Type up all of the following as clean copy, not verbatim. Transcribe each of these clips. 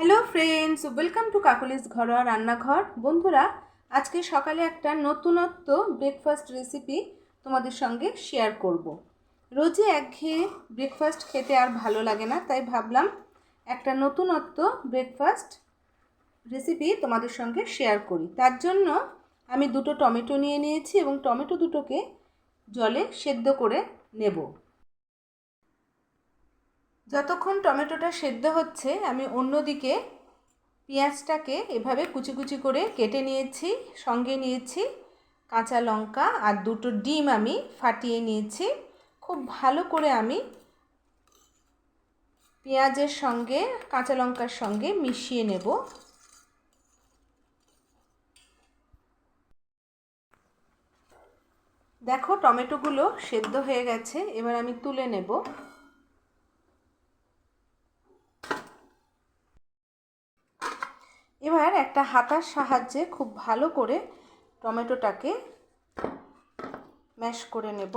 Hello friends, welcome to Kakoli's ঘরোয়া রান্নাঘর। বন্ধুরা, আজকে সকালে একটা নতুনত্ব ব্রেকফাস্ট রেসিপি তোমাদের সঙ্গে শেয়ার করব। রোজই একঘেয়ে ব্রেকফাস্ট খেতে আর ভালো লাগে না, তাই ভাবলাম একটা নতুনত্ব ব্রেকফাস্ট রেসিপি তোমাদের সঙ্গে শেয়ার করি। তার জন্য আমি দুটো টমেটো নিয়ে নিয়েছি এবং টমেটো দুটোকে জলে সেদ্ধ করে নেব। যতক্ষণ টমেটোটা সেদ্ধ হচ্ছে আমি অন্যদিকে পেঁয়াজটাকে এভাবে কুচি কুচি করে কেটে নিয়েছি, সঙ্গে নিয়েছি কাঁচা লঙ্কা আর দুটো ডিম আমি ফাটিয়ে নিয়েছি। খুব ভালো করে আমি পেঁয়াজের সঙ্গে কাঁচা লঙ্কার সঙ্গে মিশিয়ে নেব। দেখো টমেটোগুলো সেদ্ধ হয়ে গেছে, এবার আমি তুলে নেব। এবার একটা হাতার সাহায্যে খুব ভালো করে টমেটোটাকে ম্যাশ করে নেব।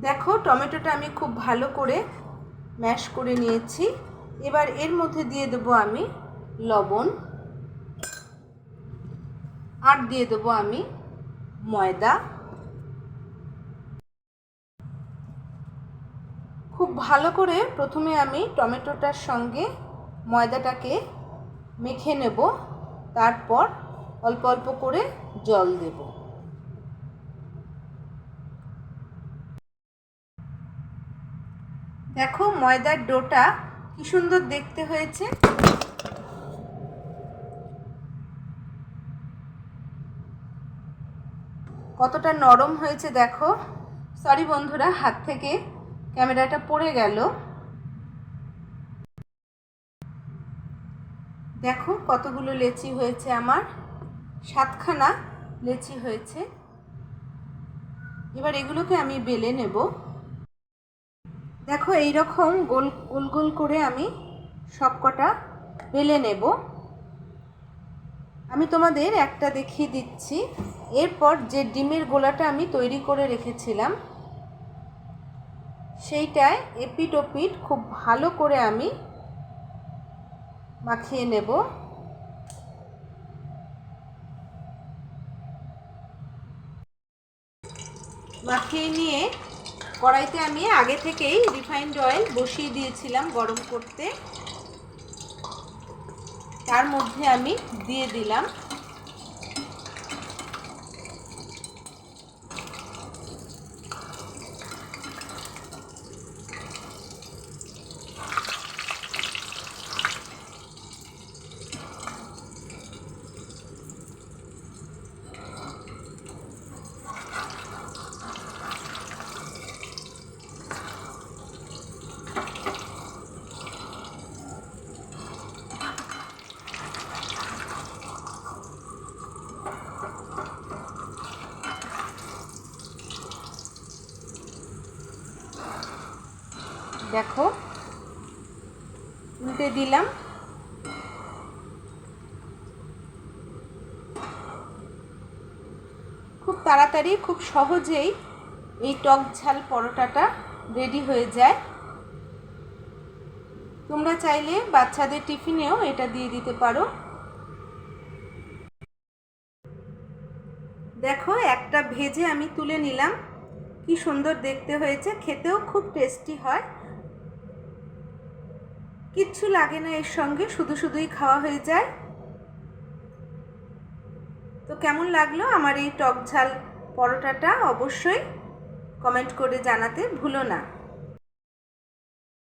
দেখো টমেটোটা আমি খুব ভালো করে ম্যাশ করে নিয়েছি। এবার এর মধ্যে দিয়ে দেবো আমি লবণ, আর দিয়ে দেবো আমি ময়দা। খুব ভালো করে প্রথমে আমি টমেটোটার সঙ্গে ময়দাটাকে মেখে নেব, তারপর অল্প অল্প করে জল দেব। দেখো ময়দার ডোটা কি সুন্দর দেখতে হয়েছে। কতটা নরম হয়েছে দেখো। সরি বন্ধুরা, হাত থেকে ক্যামেরাটা পড়ে গেল। দেখো কতগুলো লেচি হয়েছে, আমার 7খানা লেচি হয়েছে। এবার এগুলোকে আমি বেলে নেব। দেখো এই রকম গোল গোল গোল করে আমি সবকটা বেলে নেব। আমি তোমাদের একটা দেখিয়ে দিচ্ছি। এরপর যে ডিমের গোলাটা আমি তৈরি করে রেখেছিলাম সেইটায় এপিট ওপিট খুব ভালো করে আমি মাখিয়ে নেব। মাখিয়ে নিয়ে কড়াইতে আমি আগে থেকেই রিফাইন্ড অয়েল বসিয়ে দিয়েছিলাম গরম করতে। তার মধ্যে আমি দিয়ে দিলাম দেখো উল্টে দিলাম। খুব তাড়াতাড়ি খুব সহজেই এই টক ঝাল পরোটাটা রেডি হয়ে যায়। তোমরা চাইলে বাচ্চাদের টিফিনেও এটা দিয়ে দিতে পারো। দেখো একটা ভেজে আমি তুলে নিলাম, কি সুন্দর দেখতে হয়েছে, খেতেও খুব টেস্টি হয়। কিচ্ছু লাগে না এর সঙ্গে, শুধু শুধুই খাওয়া হয়ে যায়। তো কেমন লাগলো আমার এই টক ঝাল পরোটাটা অবশ্যই কমেন্ট করে জানাতে ভুলো না।